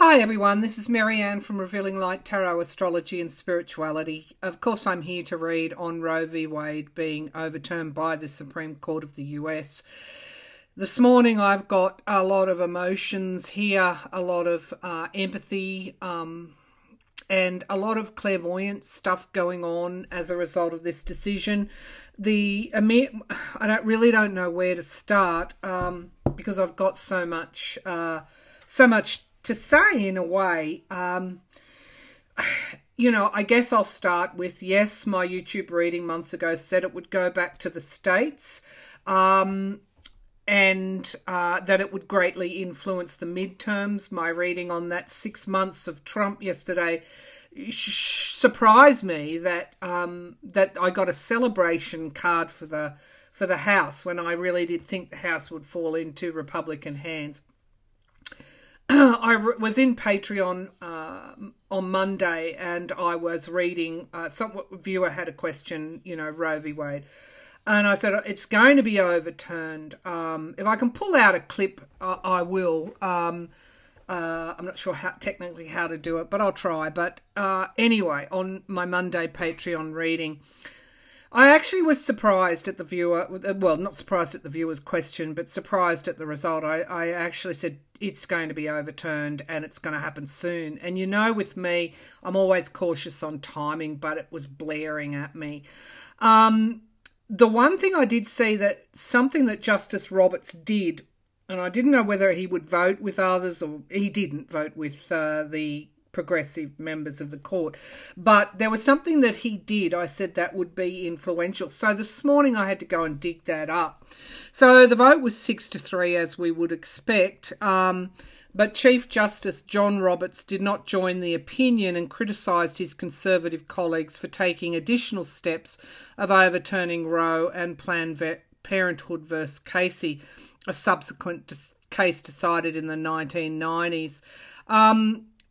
Hi everyone, this is Marianne from Revealing Light Tarot, Astrology and Spirituality. Of course I'm here to read on Roe v. Wade being overturned by the Supreme Court of the US. This morning I've got a lot of emotions here, a lot of empathy and a lot of clairvoyance stuff going on as a result of this decision. I really don't know where to start because I've got so much to say in a way. I guess I'll start with, yes, my YouTube reading months ago said it would go back to the States and that it would greatly influence the midterms. My reading on that 6 months of Trump yesterday surprised me that that I got a celebration card for the House when I really did think the House would fall into Republican hands. I was in Patreon on Monday and I was reading, some viewer had a question, Roe v. Wade. And I said, it's going to be overturned. If I can pull out a clip, I will. I'm not sure technically how to do it, but I'll try. But anyway, on my Monday Patreon reading, I actually was surprised at the viewer, well, not surprised at the viewer's question, but surprised at the result. I actually said it's going to be overturned and it's going to happen soon. And with me, I'm always cautious on timing, but it was blaring at me. The one thing I did see, that something that Justice Roberts did, and I didn't know whether he would vote with others or he didn't vote with the progressive members of the court, but there was something that he did. I said that would be influential. So this morning I had to go and dig that up. So the vote was 6-3, as we would expect. But Chief Justice John Roberts did not join the opinion and criticised his Conservative colleagues for taking additional steps of overturning Roe and Planned Parenthood versus Casey, a subsequent case decided in the 1990s.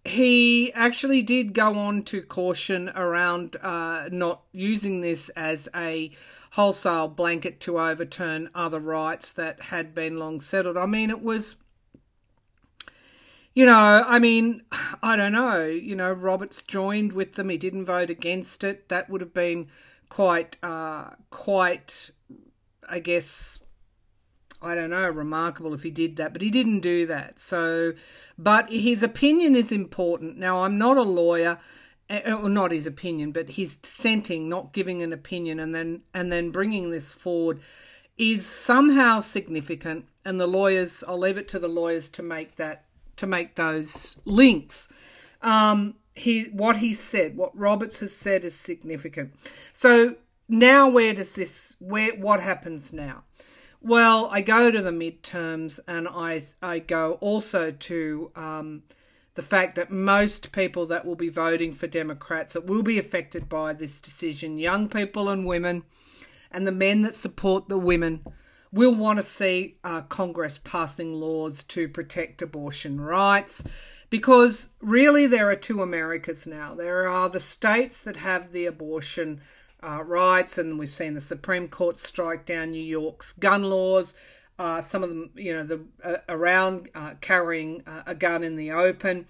He actually did go on to caution around not using this as a wholesale blanket to overturn other rights that had been long settled. I mean, it was, I don't know, Roberts joined with them. He didn't vote against it. That would have been quite, I guess, I don't know, remarkable if he did that, but he didn't do that. So, but his opinion is important. Now, I'm not a lawyer, or not his opinion, but his dissenting, not giving an opinion and then bringing this forward is somehow significant. And the lawyers, I'll leave it to the lawyers to make those links. What he said, what Roberts has said is significant. So now what happens now? Well, I go to the midterms and I go also to the fact that most people that will be voting for Democrats that will be affected by this decision, young people and women, and the men that support the women, will want to see Congress passing laws to protect abortion rights, because really there are two Americas now. There are the states that have the abortion rights, and we've seen the Supreme Court strike down New York's gun laws. Some of them, around carrying a gun in the open.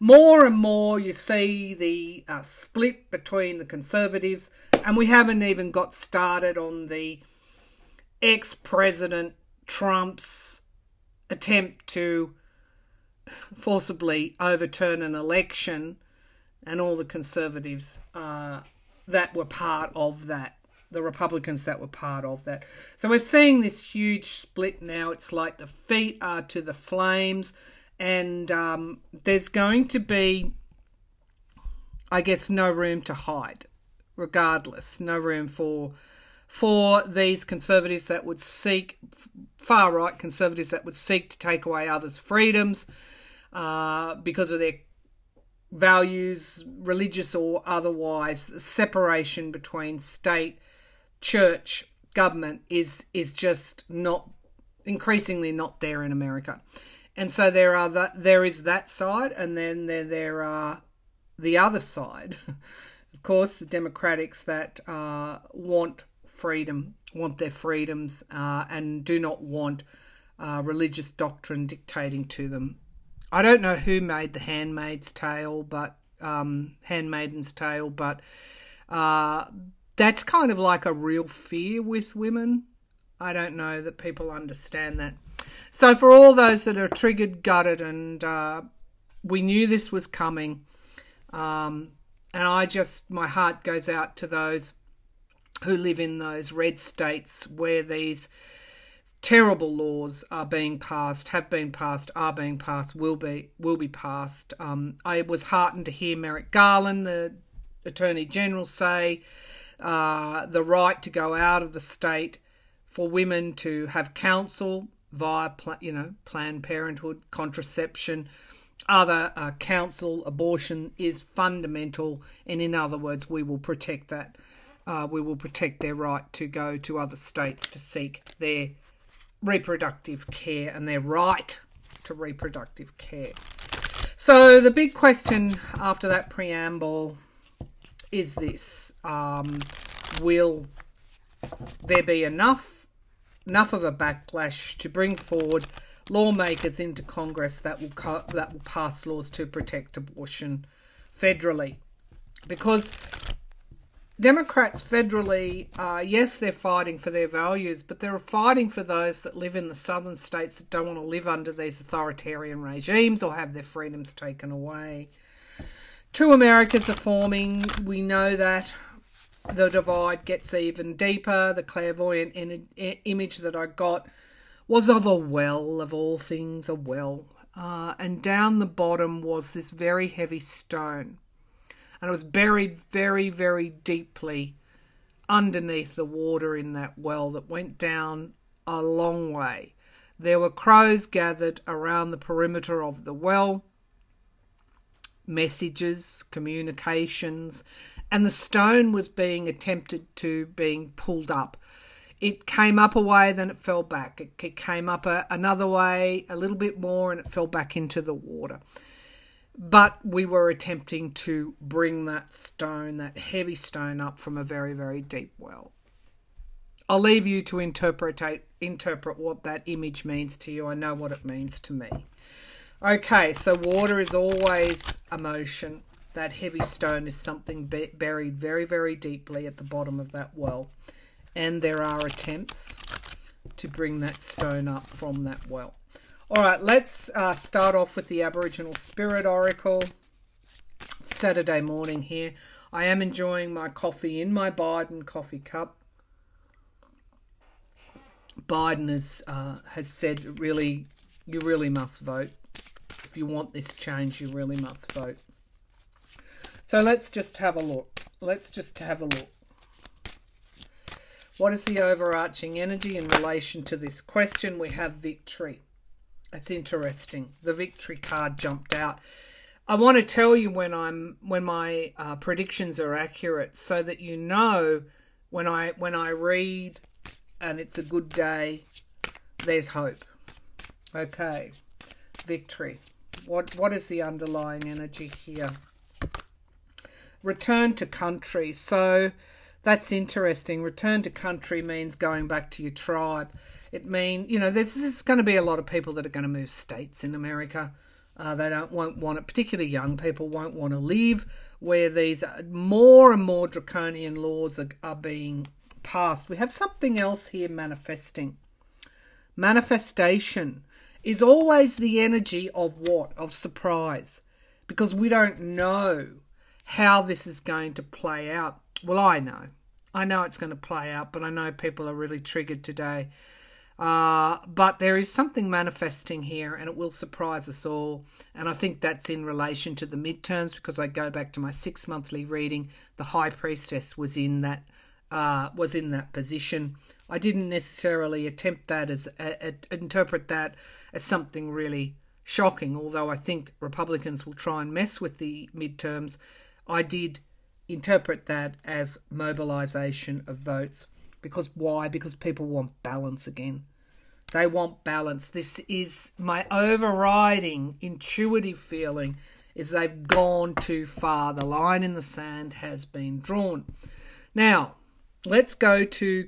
More and more you see the split between the conservatives, and we haven't even got started on the ex-President Trump's attempt to forcibly overturn an election, and all the conservatives that were part of that, the Republicans that were part of that. So we're seeing this huge split now. It's like the feet are to the flames, and there's going to be, I guess, no room to hide, regardless. No room for these conservatives that would seek, far-right conservatives that would seek to take away others' freedoms because of their values, religious or otherwise. The separation between state, church, government is just not, increasingly not there in America. And so there is that side, and then there are the other side. Of course, the Democrats that want freedom, want their freedoms, and do not want religious doctrine dictating to them. I don't know who made the Handmaid's Tale, but Handmaiden's Tale, but that's kind of like a real fear with women. I don't know that people understand that. So for all those that are triggered, gutted, and we knew this was coming, and my heart goes out to those who live in those red states where these terrible laws are being passed, have been passed, are being passed, will be passed. I was heartened to hear Merrick Garland, the Attorney General, say the right to go out of the state for women to have counsel via, Planned Parenthood, contraception, other counsel, abortion is fundamental. And in other words, we will protect that. We will protect their right to go to other states to seek their reproductive care and their right to reproductive care. So the big question after that preamble is this: will there be enough of a backlash to bring forward lawmakers into Congress that will pass laws to protect abortion federally? Because Democrats federally, yes, they're fighting for their values, but they're fighting for those that live in the southern states that don't want to live under these authoritarian regimes or have their freedoms taken away. Two Americas are forming. We know that. The divide gets even deeper. The clairvoyant image that I got was of a well, of all things, a well. And down the bottom was this very heavy stone. And it was buried very, very deeply underneath the water in that well that went down a long way. There were crows gathered around the perimeter of the well, messages, communications, and the stone was being pulled up. It came up a way, then it fell back. It came up another way, a little bit more, and it fell back into the water. But we were attempting to bring that stone, that heavy stone, up from a very, very deep well. I'll leave you to interpret what that image means to you. I know what it means to me. Okay, so water is always emotion. That heavy stone is something buried very, very deeply at the bottom of that well. And there are attempts to bring that stone up from that well. All right, let's start off with the Aboriginal Spirit Oracle. It's Saturday morning here. I am enjoying my coffee in my Biden coffee cup. Biden has said, really, you really must vote. If you want this change, you really must vote. So let's just have a look. What is the overarching energy in relation to this question? We have victory. It's interesting. The victory card jumped out. I want to tell you when my predictions are accurate, so that you know when I read and it's a good day, there's hope. Okay, victory. What is the underlying energy here? Return to country. So that's interesting. Return to country means going back to your tribe. It means, there's going to be a lot of people that are going to move states in America. They won't want it, particularly young people won't want to live where these more and more draconian laws are being passed. We have something else here manifesting. Manifestation is always the energy of what? Of surprise. Because we don't know how this is going to play out. Well, I know. I know it's going to play out, but I know people are really triggered today. But there is something manifesting here, and it will surprise us all. And I think that's in relation to the midterms, because I go back to my 6 monthly reading. The High Priestess was in that position. I didn't necessarily interpret that as something really shocking, although I think Republicans will try and mess with the midterms. I did interpret that as mobilization of votes. Because why? Because people want balance again. They want balance. This is my overriding intuitive feeling, is they've gone too far. The line in the sand has been drawn. Now, let's go to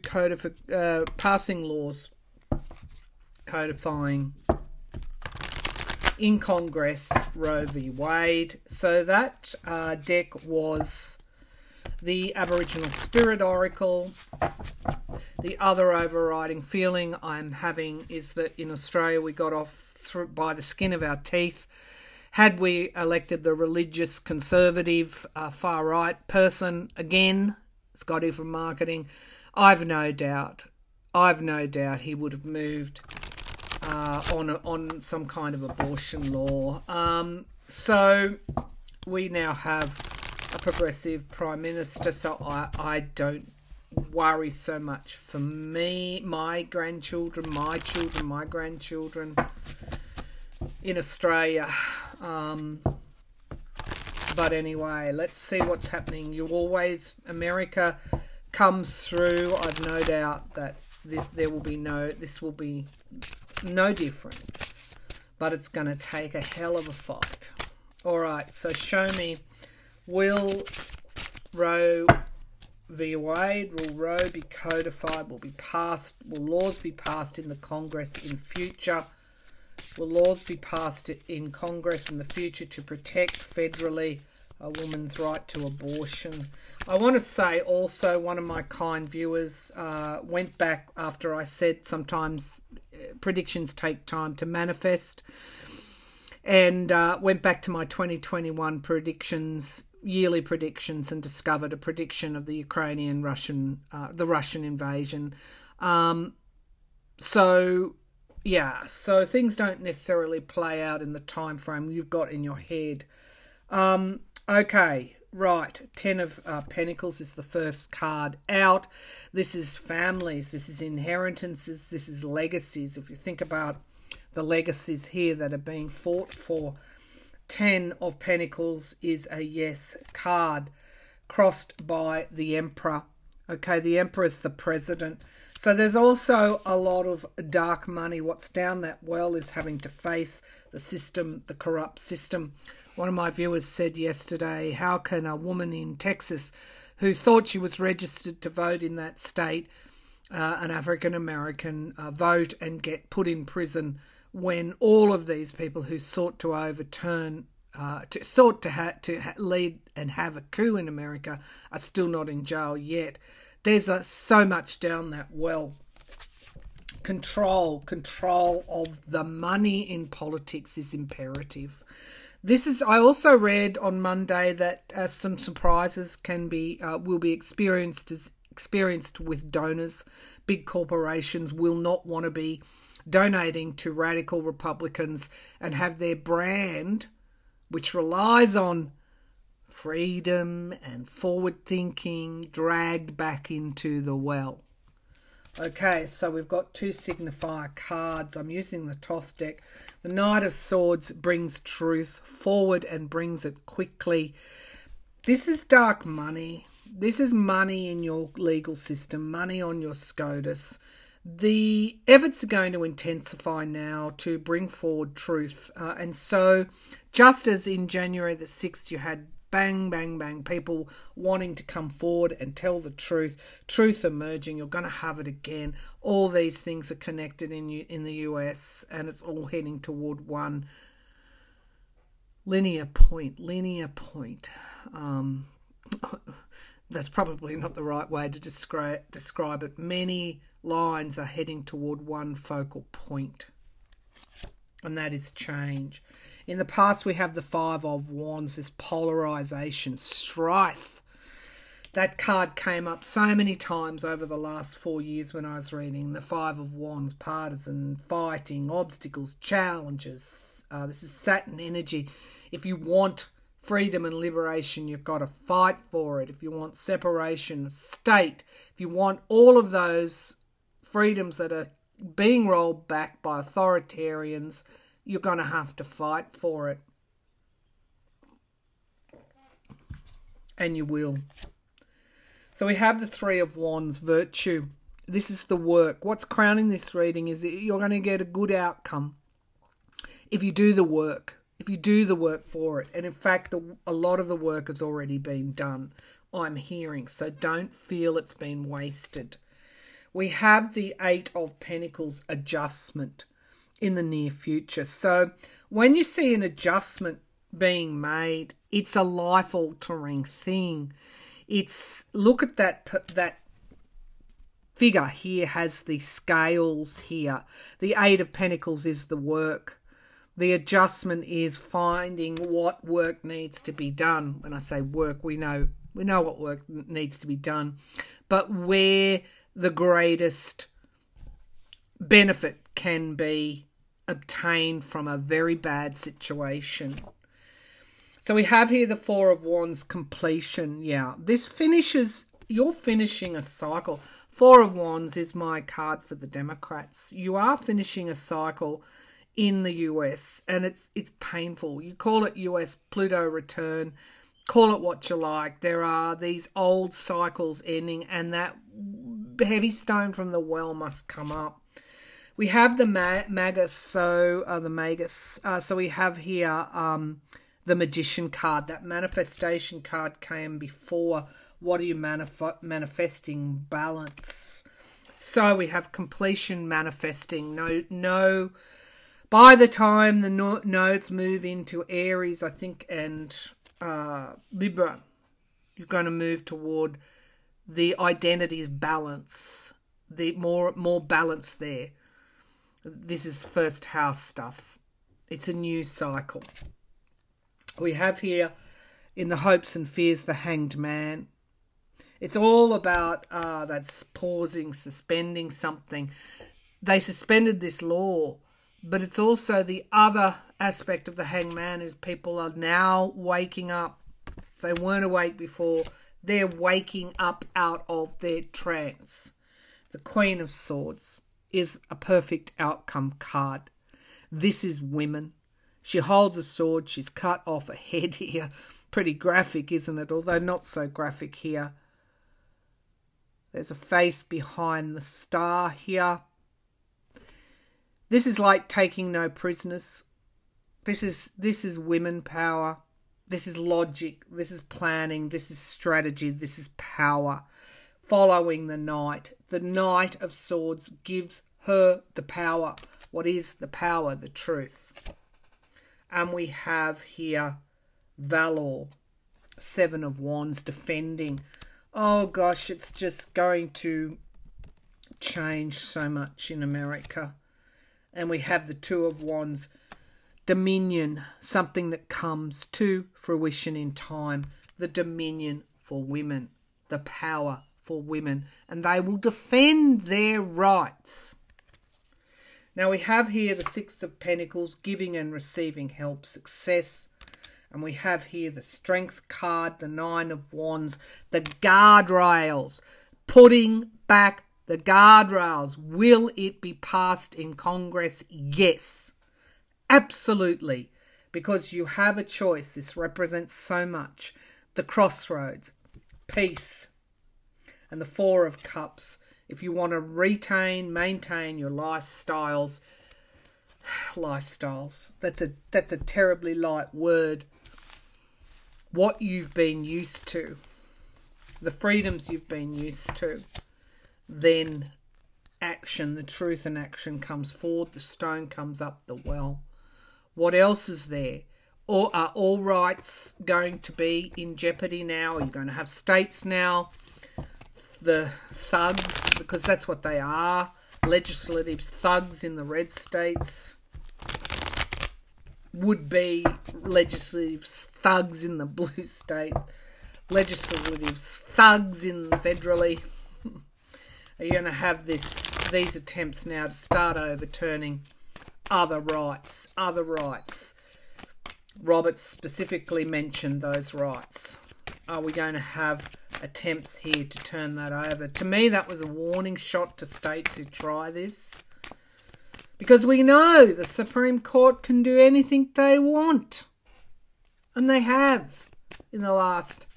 passing laws, codifying. in Congress, Roe v. Wade. So that deck was the Aboriginal Spirit Oracle. The other overriding feeling I'm having is that in Australia we got off by the skin of our teeth. Had we elected the religious, conservative, far-right person again, Scotty from marketing, I've no doubt he would have moved on some kind of abortion law. So we now have a progressive Prime Minister, so I don't worry so much for me, my grandchildren, my children, my grandchildren in Australia. But anyway, let's see what's happening. America comes through. I've no doubt that this will be no different. But it's going to take a hell of a fight. All right, so show me, will Roe v. Wade, will Roe be codified, will laws be passed in the Congress in future? Will laws be passed in Congress in the future to protect federally a woman's right to abortion? I want to say also, one of my kind viewers went back after I said sometimes predictions take time to manifest, and went back to my 2021 yearly predictions, and discovered a prediction of the Russian invasion. So things don't necessarily play out in the time frame you've got in your head. Okay, right. 10 of Pentacles is the first card out. This is families. This is inheritances. This is legacies. If you think about the legacies here that are being fought for, 10 of Pentacles is a yes card, crossed by the Emperor. Okay, the Emperor is the president. So there's also a lot of dark money. What's down that well is having to face the system, the corrupt system. One of my viewers said yesterday, how can a woman in Texas who thought she was registered to vote in that state, an African-American, vote and get put in prison when all of these people who sought to overturn, to lead and have a coup in America are still not in jail yet? There's so much down that well. Control of the money in politics is imperative. I also read on Monday that some surprises will be experienced with donors. Big corporations will not want to be donating to radical Republicans and have their brand, which relies on freedom and forward thinking, dragged back into the well. Okay, so we've got 2 signifier cards. I'm using the Thoth deck. The Knight of Swords brings truth forward and brings it quickly. This is dark money. This is money in your legal system, money on your SCOTUS. The efforts are going to intensify now to bring forward truth. And so just as in January the 6th you had bang, bang, bang, people wanting to come forward and tell the truth emerging, you're going to have it again. All these things are connected in the US, and it's all heading toward one linear point. That's probably not the right way to describe it. Many lines are heading toward one focal point, and that is change. In the past, we have the 5 of Wands, this polarization, strife. That card came up so many times over the last 4 years when I was reading. The 5 of Wands, partisan, fighting, obstacles, challenges. This is Saturn energy. If you want freedom and liberation, you've got to fight for it. If you want separation of state, if you want all of those freedoms that are being rolled back by authoritarians, you're going to have to fight for it. And you will. So we have the 3 of Wands, virtue. This is the work. What's crowning this reading is that you're going to get a good outcome if you do the work. If you do the work for it. And in fact, a lot of the work has already been done, I'm hearing. So don't feel it's been wasted. We have the 8 of Pentacles, adjustment. in the near future. So when you see an adjustment being made, it's a life-altering thing. It's, look at that figure here has the scales here. The Eight of Pentacles is the work. The adjustment is finding what work needs to be done. When I say work, we know what work needs to be done, but where the greatest benefit can be obtained from a very bad situation. So we have here the Four of Wands, completion. Yeah, this finishes, you're finishing a cycle. Four of Wands is my card for the Democrats. You are finishing a cycle in the US, and it's painful. You call it US Pluto return, call it what you like. There are these old cycles ending, and that heavy stone from the well must come up. We have the Magus, so we have here the Magician card. That manifestation card came before. What are you manifesting? Balance. So we have completion, manifesting. No. By the time the nodes move into Aries, I think, and Libra, you're going to move toward the identity's balance. The more balance there. This is first house stuff. It's a new cycle. We have here in the hopes and fears the Hanged Man. It's all about that's pausing, suspending something. They suspended this law, but it's also the other aspect of the Hanged Man is people are now waking up. If they weren't awake before, they're waking up out of their trance. The Queen of Swords is a perfect outcome card. This is women. She holds a sword. She's cut off a head here. Pretty graphic, isn't it? Although not so graphic here. There's a face behind the star here. This is like taking no prisoners. This is women power. This is logic. This is planning. This is strategy. This is power. Following the Knight. The Knight of Swords gives her the power. What is the power? The truth. And we have here Valor. Seven of Wands, defending. Oh gosh, it's just going to change so much in America. And we have the Two of Wands, dominion, something that comes to fruition in time. The dominion for women, the power for women, and they will defend their rights. Now we have here the Six of Pentacles, giving and receiving help, success. And we have here the Strength card, the Nine of Wands, the guardrails, putting back the guardrails. Will it be passed in Congress? Yes, absolutely, because you have a choice. This represents so much. The crossroads, peace, and the Four of Cups. If you want to maintain your lifestyles, that's a terribly light word. What you've been used to, the freedoms you've been used to, then action, the truth and action comes forward, the stone comes up the well. What else is there? Or are all rights going to be in jeopardy now? Are you going to have states now? The thugs, because that's what they are, legislative thugs in the red states, would be legislative thugs in the blue state, legislative thugs in federally. Are you going to have these attempts now to start overturning other rights? Roberts specifically mentioned those rights. Are we going to have attempts here to turn that over? To me, that was a warning shot to states who try this. Because we know the Supreme Court can do anything they want. And they have in the last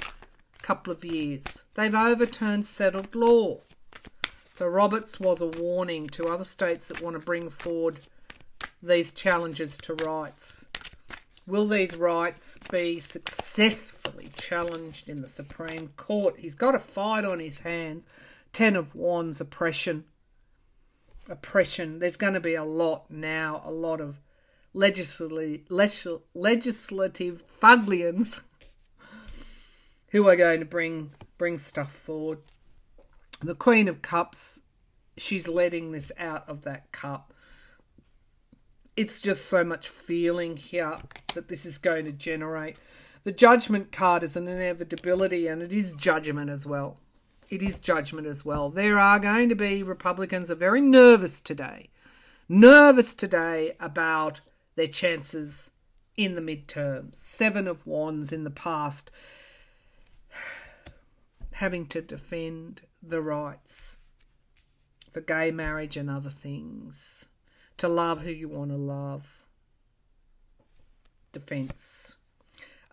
couple of years. They've overturned settled law. So Roberts was a warning to other states that want to bring forward these challenges to rights. Will these rights be successfully challenged in the Supreme Court? He's got a fight on his hands. Ten of Wands, oppression. oppression. There's going to be a lot now, a lot of legislative thuglians who are going to bring stuff forward. The Queen of Cups, she's letting this out of that cup. It's just so much feeling here that this is going to generate. The Judgment card is an inevitability, and it is judgment as well. It is judgment as well. There are going to be Republicans are very nervous today. Nervous today about their chances in the midterms. 7 of Wands in the past. Having to defend the rights for gay marriage and other things. To love who you want to love. Defence.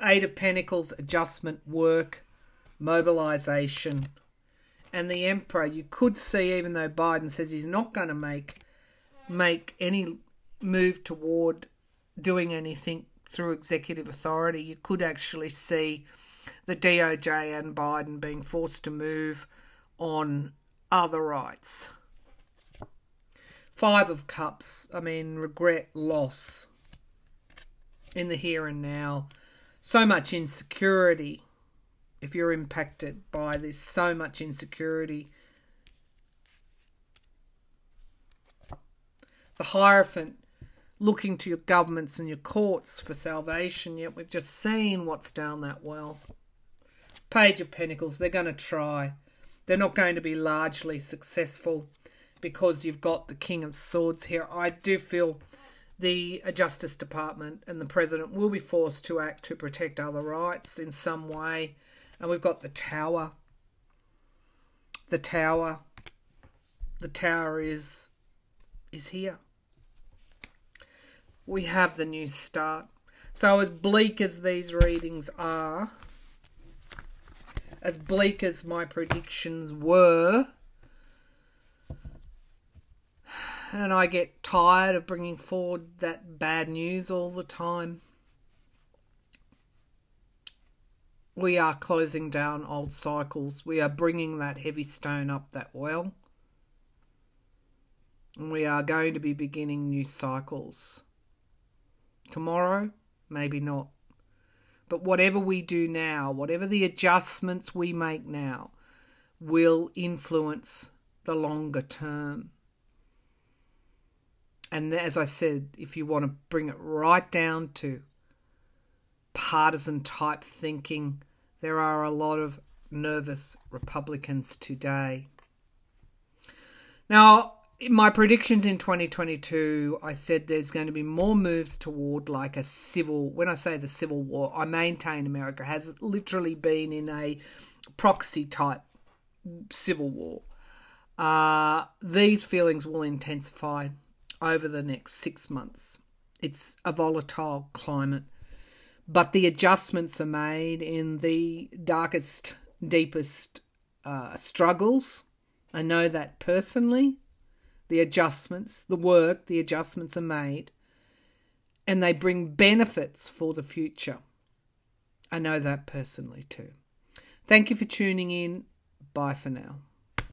8 of Pentacles, adjustment, work, mobilisation. And the Emperor, you could see, even though Biden says he's not going to make any move toward doing anything through executive authority, you could actually see the DOJ and Biden being forced to move on other rights. 5 of Cups, I mean, regret, loss in the here and now. So much insecurity. If you're impacted by this, so much insecurity. The Hierophant, looking to your governments and your courts for salvation, yet we've just seen what's down that well. Page of Pentacles, they're going to try. They're not going to be largely successful because you've got the King of Swords here. I do feel the Justice Department and the President will be forced to act to protect other rights in some way. And we've got the Tower. The Tower. The Tower is here. We have the new start. So as bleak as these readings are, as bleak as my predictions were, and I get tired of bringing forward that bad news all the time, we are closing down old cycles. We are bringing that heavy stone up that well. And we are going to be beginning new cycles. Tomorrow, maybe not. But whatever we do now, whatever the adjustments we make now, will influence the longer term. And as I said, if you want to bring it right down to partisan type thinking, there are a lot of nervous Republicans today. Now, in my predictions in 2022, I said there's going to be more moves toward like a civil, when I say the Civil War, I maintain America has literally been in a proxy type civil war. These feelings will intensify over the next 6 months. It's a volatile climate. But the adjustments are made in the darkest, deepest struggles. I know that personally. The adjustments, the work, the adjustments are made. And they bring benefits for the future. I know that personally too. Thank you for tuning in. Bye for now.